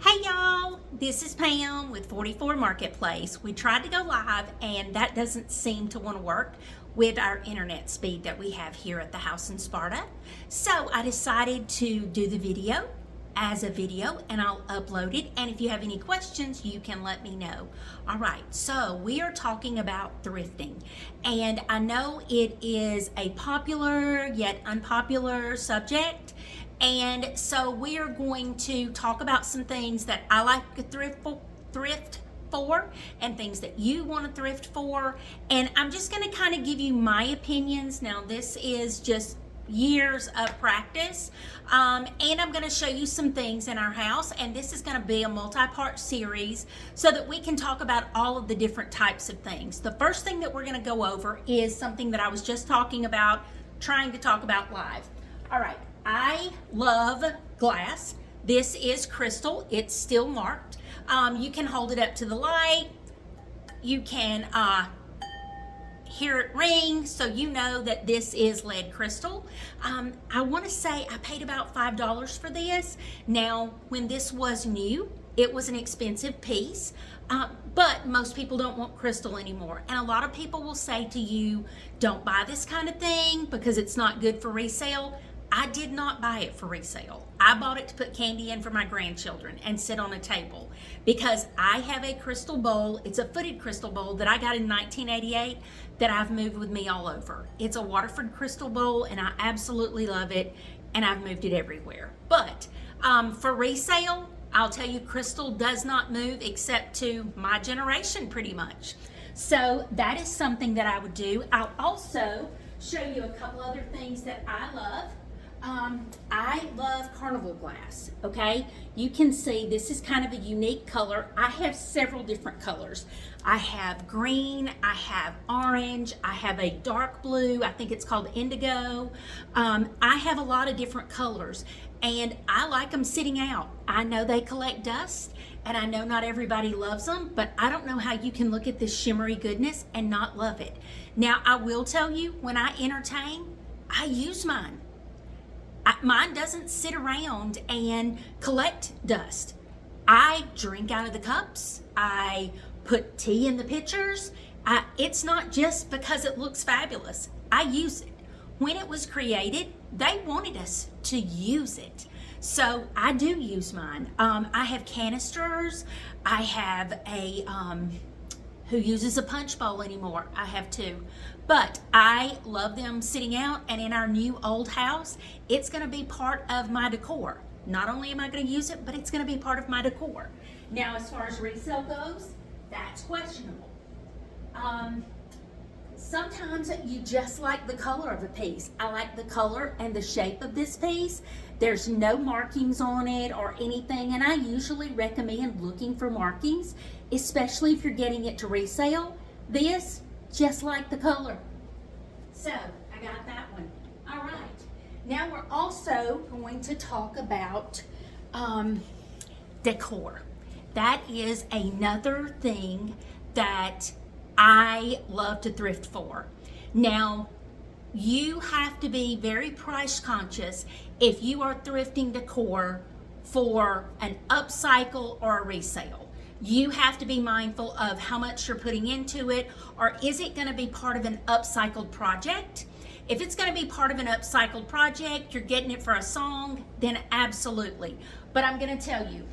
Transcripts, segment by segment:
Hey y'all, this is Pam with 44 Marketplace. We tried to go live and that doesn't seem to want to work with our internet speed that we have here at the house in Sparta. So I decided to do the video as a video and I'll upload it. And if you have any questions, you can let me know. All right, so we are talking about thrifting. And I know it is a popular yet unpopular subject. And so we are going to talk about some things that I like to thrift for and things that you want to thrift for. And I'm just going to kind of give you my opinions. Now, this is just years of practice. And I'm going to show you some things in our house. And this is going to be a multi-part series so that we can talk about all of the different types of things. The first thing that we're going to go over is something that I was just talking about, trying to talk about live. All right. I love glass. This is crystal. It's still marked. You can hold it up to the light. You can hear it ring, so you know that this is lead crystal. I want to say I paid about $5 for this. Now, when this was new, it was an expensive piece, but most people don't want crystal anymore. And a lot of people will say to you, don't buy this kind of thing because it's not good for resale. I did not buy it for resale. I bought it to put candy in for my grandchildren and sit on a table because I have a crystal bowl. It's a footed crystal bowl that I got in 1988 that I've moved with me all over. It's a Waterford crystal bowl and I absolutely love it and I've moved it everywhere. But for resale, I'll tell you, crystal does not move except to my generation pretty much. So that is something that I would do. I'll also show you a couple other things that I love. I love carnival glass, okay? You can see this is kind of a unique color. I have several different colors. I have green, I have orange, I have a dark blue, I think it's called indigo. I have a lot of different colors and I like them sitting out. I know they collect dust and I know not everybody loves them, but I don't know how you can look at this shimmery goodness and not love it. Now, I will tell you, when I entertain, I use mine. Mine doesn't sit around and collect dust. I drink out of the cups. I put tea in the pitchers. It's not just because it looks fabulous. I use it. When it was created, they wanted us to use it. So I do use mine. I have canisters. I have a, who uses a punch bowl anymore? I have two. But I love them sitting out, and in our new old house, it's gonna be part of my decor. Not only am I gonna use it, but it's gonna be part of my decor. Now, as far as resale goes, that's questionable. Sometimes you just like the color of a piece. I like the color and the shape of this piece. There's no markings on it or anything, and I usually recommend looking for markings, especially if you're getting it to resale. This, just like the color. So, I got that one. All right. Now we're also going to talk about decor. That is another thing that I love to thrift for. Now, you have to be very price conscious if you are thrifting decor for an upcycle or a resale. You have to be mindful of how much you're putting into it, or is it going to be part of an upcycled project? If it's going to be part of an upcycled project, you're getting it for a song, then absolutely. But I'm going to tell you,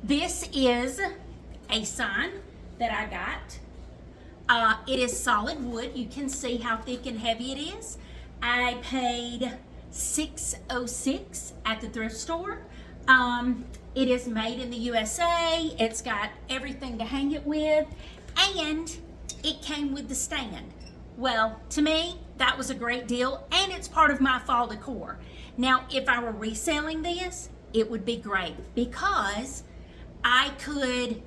this is a sign that I got. It is solid wood. You can see how thick and heavy it is. I paid $6.06 at the thrift store. It is made in the USA. It's got everything to hang it with, and it came with the stand. Well, to me, that was a great deal, and it's part of my fall decor. Now, if I were reselling this, it would be great because I could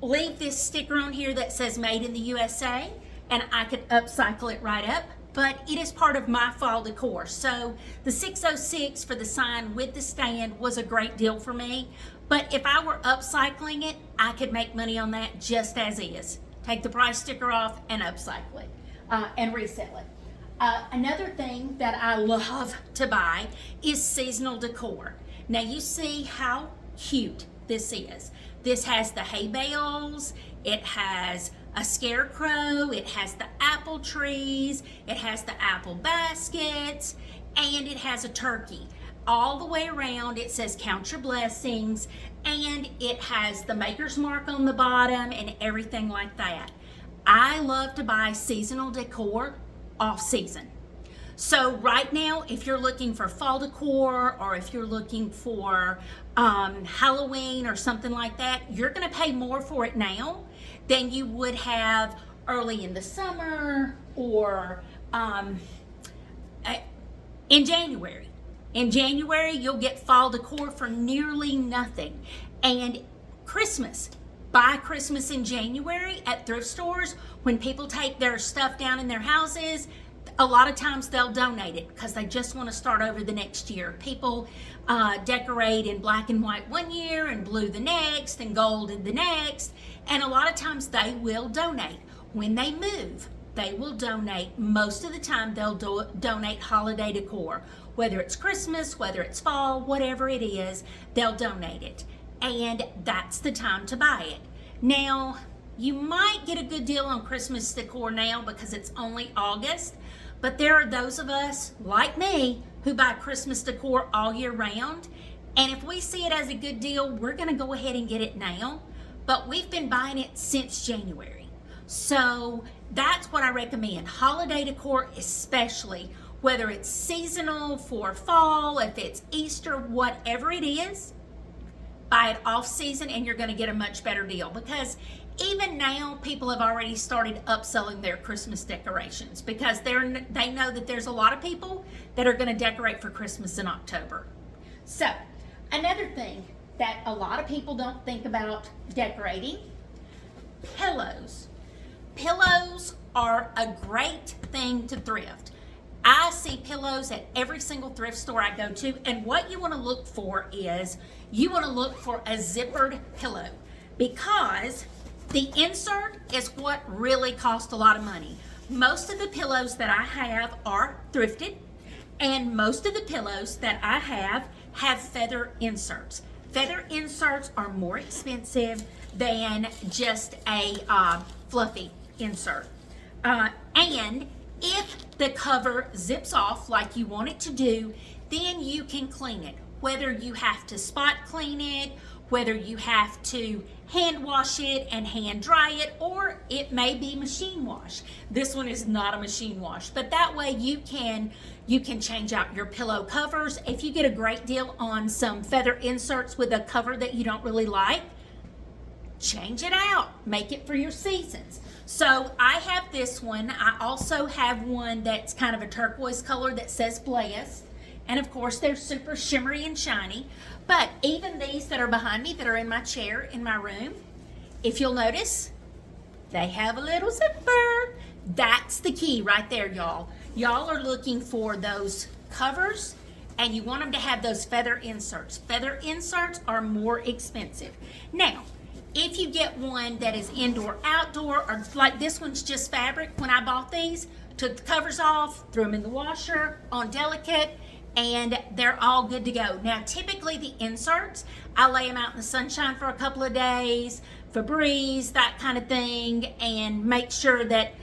leave this sticker on here that says made in the USA, and I could upcycle it right up. But it is part of my fall decor. So the $6.06 for the sign with the stand was a great deal for me. But if I were upcycling it, I could make money on that just as is. Take the price sticker off and upcycle it and resell it. Another thing that I love to buy is seasonal decor. Now you see how cute this is. This has the hay bales, it has a scarecrow, it has the apple trees, it has the apple baskets, and it has a turkey. All the way around it says count your blessings, and it has the maker's mark on the bottom and everything like that. I love to buy seasonal decor off season. So right now, if you're looking for fall decor or if you're looking for Halloween or something like that, you're going to pay more for it now than you would have early in the summer or in January. In January, you'll get fall decor for nearly nothing. And Christmas, buy Christmas in January at thrift stores. When people take their stuff down in their houses, a lot of times they'll donate it because they just want to start over the next year. People decorate in black and white one year and blue the next and gold the next. And a lot of times they will donate. When they move, they will donate. Most of the time they'll donate holiday decor. Whether it's Christmas, whether it's fall, whatever it is, they'll donate it. And that's the time to buy it. Now, you might get a good deal on Christmas decor now because it's only August, but there are those of us, like me, who buy Christmas decor all year round. And if we see it as a good deal, we're gonna go ahead and get it now. But we've been buying it since January. So that's what I recommend. Holiday decor especially, whether it's seasonal for fall, if it's Easter, whatever it is, buy it off season and you're gonna get a much better deal because even now people have already started upselling their Christmas decorations because they know that there's a lot of people that are gonna decorate for Christmas in October. So another thing that a lot of people don't think about decorating, pillows. Pillows are a great thing to thrift. I see pillows at every single thrift store I go to, and what you want to look for is you want to look for a zippered pillow because the insert is what really costs a lot of money. Most of the pillows that I have are thrifted, and most of the pillows that I have feather inserts. Feather inserts are more expensive than just a fluffy insert. And if the cover zips off like you want it to do, then you can clean it. Whether you have to spot clean it, whether you have to hand wash it and hand dry it, or it may be machine wash. This one is not a machine wash, but that way you can change out your pillow covers. If you get a great deal on some feather inserts with a cover that you don't really like, change it out, make it for your seasons. So I have this one. I also have one that's kind of a turquoise color that says Blessed. And of course they're super shimmery and shiny. But even these that are behind me that are in my chair in my room, if you'll notice, they have a little zipper. That's the key right there, y'all. Y'all are looking for those covers and you want them to have those feather inserts. Feather inserts are more expensive. Now, if you get one that is indoor, outdoor, or like this one's just fabric, when I bought these, took the covers off, threw them in the washer on delicate, and they're all good to go. Now, typically the inserts, I lay them out in the sunshine for a couple of days, Febreze, that kind of thing, and make sure that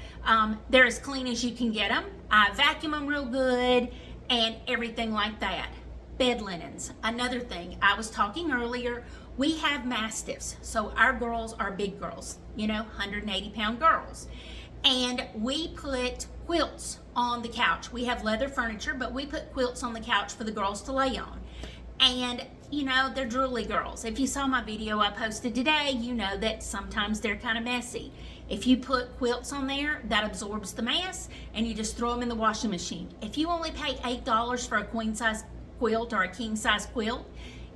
they're as clean as you can get them. I vacuum them real good and everything like that. Bed linens, another thing. I was talking earlier, we have mastiffs, so our girls are big girls, 180-pound girls. And we put quilts on the couch. We have leather furniture, but we put quilts on the couch for the girls to lay on. And, they're drooly girls. If you saw my video I posted today, you know that sometimes they're kind of messy. If you put quilts on there, that absorbs the mess, and you just throw them in the washing machine. If you only pay $8 for a queen-size quilt or a king-size quilt,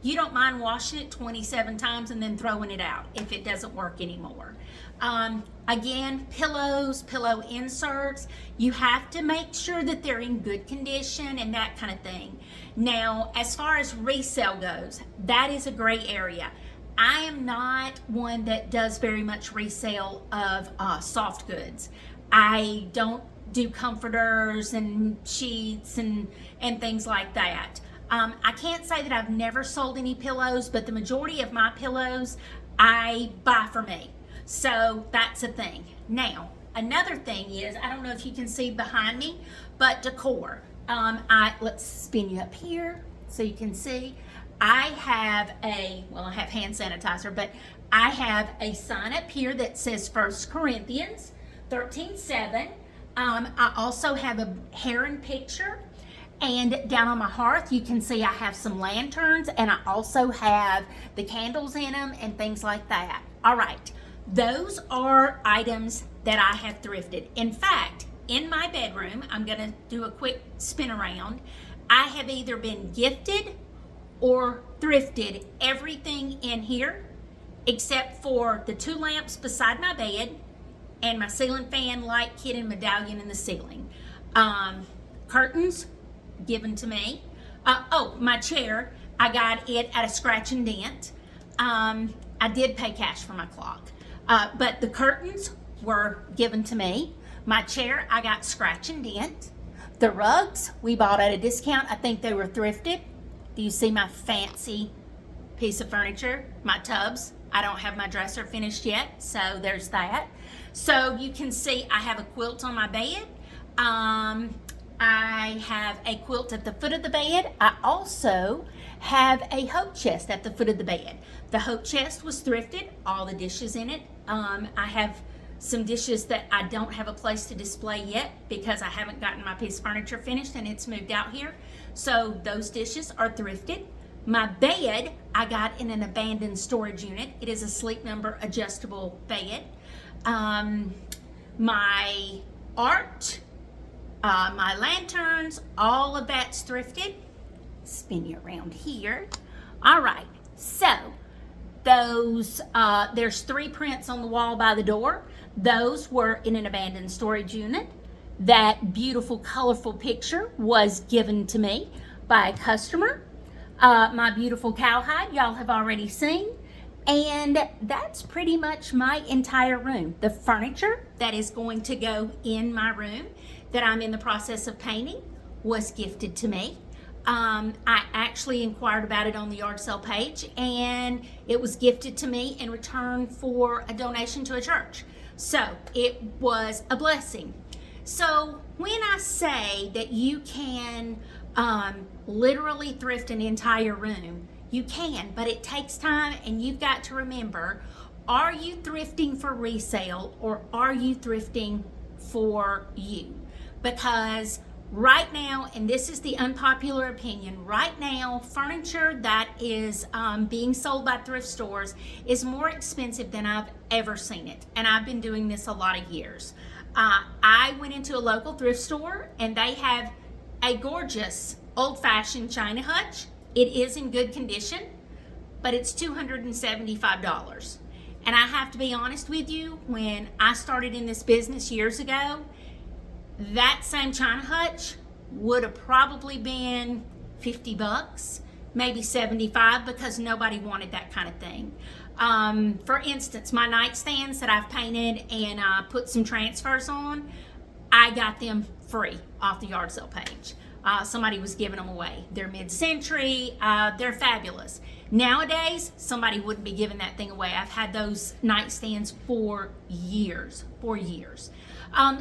you don't mind washing it 27 times and then throwing it out if it doesn't work anymore. Again, pillows, pillow inserts, you have to make sure that they're in good condition and that kind of thing. Now, as far as resale goes, that is a gray area. I am not one that does very much resale of soft goods. I don't do comforters and sheets and things like that. I can't say that I've never sold any pillows, but the majority of my pillows I buy for me. So that's a thing. Now, another thing is, I don't know if you can see behind me, but decor. Let's spin you up here so you can see. I have I have hand sanitizer, but I have a sign up here that says 1 Corinthians 13:7. I also have a heron picture, and down on my hearth you can see I have some lanterns, and I also have the candles in them and things like that. All right, those are items that I have thrifted. In fact, in my bedroom, I'm gonna do a quick spin around. I have either been gifted or thrifted everything in here except for the 2 lamps beside my bed and my ceiling fan, light kit, and medallion in the ceiling. Curtains given to me. My chair, I got it at a scratch and dent. I did pay cash for my clock, but the curtains were given to me. My chair, I got scratch and dent. The rugs we bought at a discount. I think they were thrifted. Do you see my fancy piece of furniture? My tubs. I don't have my dresser finished yet, so there's that. So you can see I have a quilt on my bed. I have a quilt at the foot of the bed. I also have a hope chest at the foot of the bed. The hope chest was thrifted, all the dishes in it. I have some dishes that I don't have a place to display yet because I haven't gotten my piece of furniture finished and it's moved out here. So those dishes are thrifted. My bed, I got in an abandoned storage unit. It is a Sleep Number adjustable bed. My art, my lanterns, all of that's thrifted. Spin you around here. All right, so those, there's 3 prints on the wall by the door. Those were in an abandoned storage unit. That beautiful, colorful picture was given to me by a customer. My beautiful cowhide, y'all have already seen. And that's pretty much my entire room. The furniture that is going to go in my room that I'm in the process of painting was gifted to me. I actually inquired about it on the yard sale page, and it was gifted to me in return for a donation to a church. So it was a blessing. So when I say that you can literally thrift an entire room, you can, but it takes time, and you've got to remember, are you thrifting for resale or are you thrifting for you? Because right now, and this is the unpopular opinion, right now, furniture that is being sold by thrift stores is more expensive than I've ever seen it. And I've been doing this a lot of years. I went into a local thrift store and they have a gorgeous old-fashioned china hutch. It is in good condition, but it's $275. And I have to be honest with you, when I started in this business years ago, that same china hutch would have probably been $50, maybe $75, because nobody wanted that kind of thing. For instance, my nightstands that I've painted and put some transfers on, I got them free off the yard sale page. Somebody was giving them away. They're mid-century, they're fabulous. Nowadays, somebody wouldn't be giving that thing away. I've had those nightstands for years.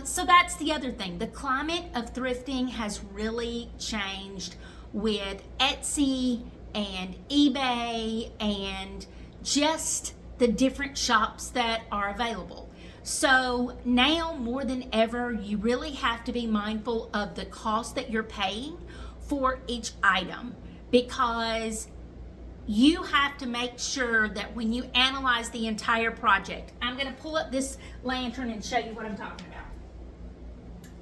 So that's the other thing. The climate of thrifting has really changed with Etsy and eBay and just the different shops that are available. So now more than ever, you really have to be mindful of the cost that you're paying for each item, because you have to make sure that when you analyze the entire project. I'm going to pull up this lantern and show you what I'm talking about.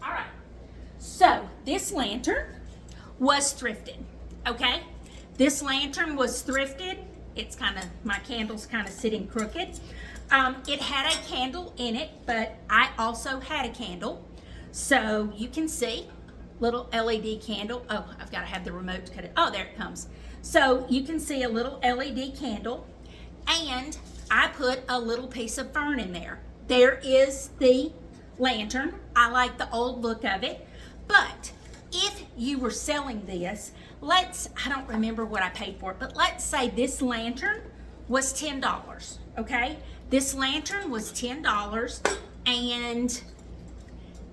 All right, so this lantern was thrifted, okay? This lantern was thrifted. It's kind of, my candle's kind of sitting crooked. It had a candle in it, but I also had a candle. So you can see, little LED candle. Oh, I've got to have the remote to cut it. Oh, there it comes. So you can see a little LED candle, and I put a little piece of fern in there. There is the lantern. I like the old look of it. But if you were selling this, I don't remember what I paid for it, but let's say this lantern was $10, okay? This lantern was $10 and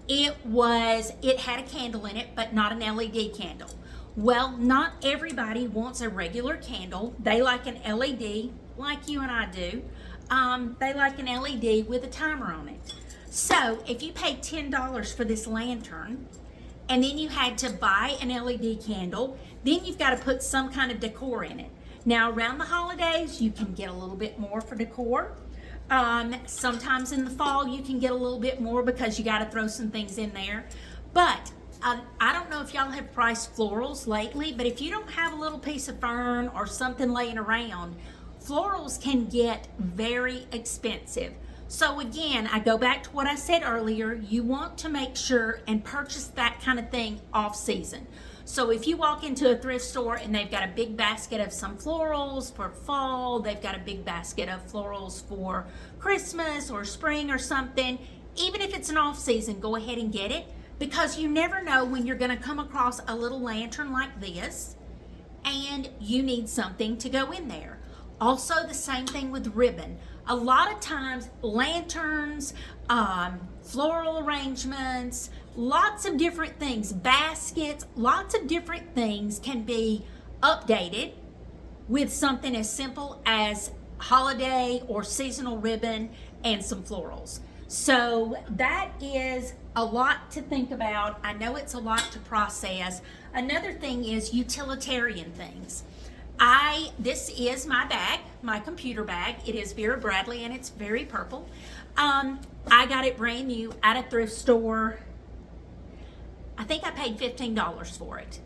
it had a candle in it, but not an LED candle. Well, not everybody wants a regular candle. They like an LED, like you and I do. They like an LED with a timer on it. So if you paid $10 for this lantern, and then you had to buy an LED candle, then you've got to put some kind of decor in it. Now, around the holidays, you can get a little bit more for decor. Sometimes in the fall, you can get a little bit more because you got to throw some things in there. But I don't know if y'all have priced florals lately, but if you don't have a little piece of fern or something laying around, florals can get very expensive. So again, I go back to what I said earlier, you want to make sure and purchase that kind of thing off season. So if you walk into a thrift store and they've got a big basket of some florals for fall, they've got a big basket of florals for Christmas or spring or something, even if it's an off season, go ahead and get it, because you never know when you're going to come across a little lantern like this and you need something to go in there. Also, the same thing with ribbon. A lot of times, lanterns, floral arrangements, lots of different things, baskets, lots of different things can be updated with something as simple as holiday or seasonal ribbon and some florals. So that is a lot to think about. I know it's a lot to process. Another thing is utilitarian things. This is my bag, my computer bag. It is Vera Bradley and it's very purple. I got it brand new at a thrift store. I think I paid $15 for it.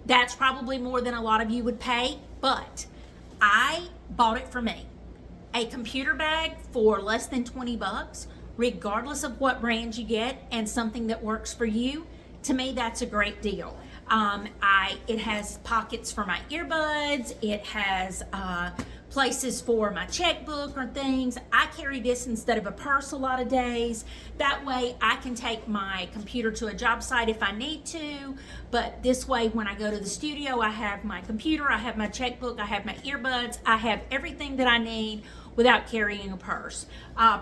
That's probably more than a lot of you would pay, but I bought it for me. A computer bag for less than 20 bucks, regardless of what brand you get, and something that works for you. To me, that's a great deal. It has pockets for my earbuds. It has places for my checkbook or things. I carry this instead of a purse a lot of days. That way I can take my computer to a job site if I need to. But this way, when I go to the studio, I have my computer, I have my checkbook, I have my earbuds, I have everything that I need without carrying a purse.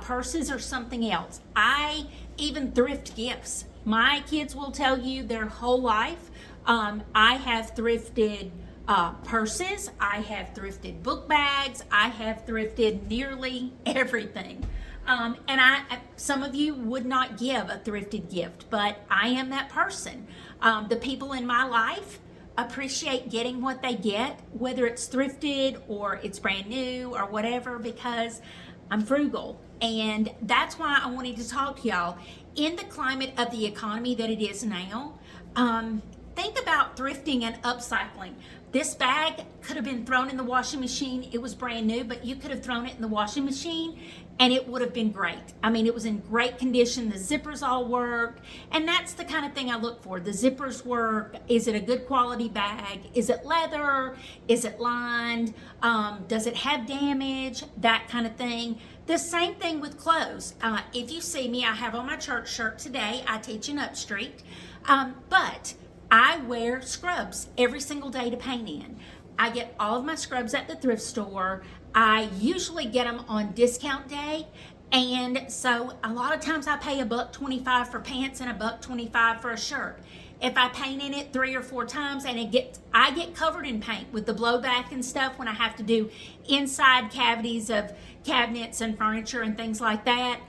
Purses are something else. I even thrift gifts. My kids will tell you their whole life. I have thrifted purses, I have thrifted book bags, I have thrifted nearly everything. And some of you would not give a thrifted gift, but I am that person. The people in my life appreciate getting what they get, whether it's thrifted or it's brand new or whatever, because I'm frugal. And that's why I wanted to talk to y'all. In the climate of the economy that it is now, think about thrifting and upcycling. This bag could have been thrown in the washing machine. It was brand new, but you could have thrown it in the washing machine and it would have been great. I mean, it was in great condition. The zippers all worked. And that's the kind of thing I look for. The zippers work. Is it a good quality bag? Is it leather? Is it lined? Does it have damage? That kind of thing. The same thing with clothes. If you see me, I have on my church shirt today. I teach in Upstreet. But I wear scrubs every single day to paint in. I get all of my scrubs at the thrift store. I usually get them on discount day. And so a lot of times I pay $1.25 for pants and $1.25 for a shirt. If I paint in it 3 or 4 times and I get covered in paint with the blowback and stuff when I have to do inside cavities of cabinets and furniture and things like that.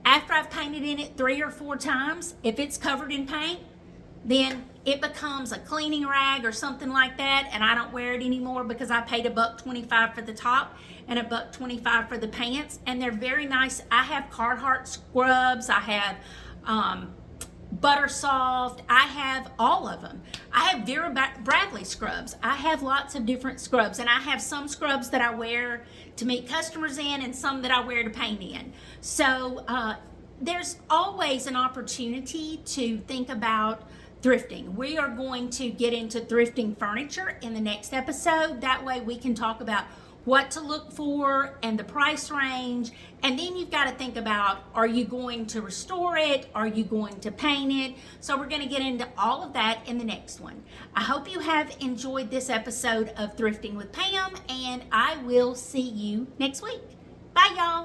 After I've painted in it 3 or 4 times, if it's covered in paint, then it becomes a cleaning rag or something like that, and I don't wear it anymore because I paid $1.25 for the top and $1.25 for the pants, and they're very nice. I have Carhartt scrubs, I have Butter Soft, I have all of them. I have Vera Bradley scrubs. I have lots of different scrubs, and I have some scrubs that I wear to meet customers in and some that I wear to paint in. So there's always an opportunity to think about thrifting. We are going to get into thrifting furniture in the next episode. That way we can talk about what to look for and the price range. And then you've got to think about, are you going to restore it? Are you going to paint it? So we're going to get into all of that in the next one. I hope you have enjoyed this episode of Thrifting with Pam, and I will see you next week. Bye, y'all.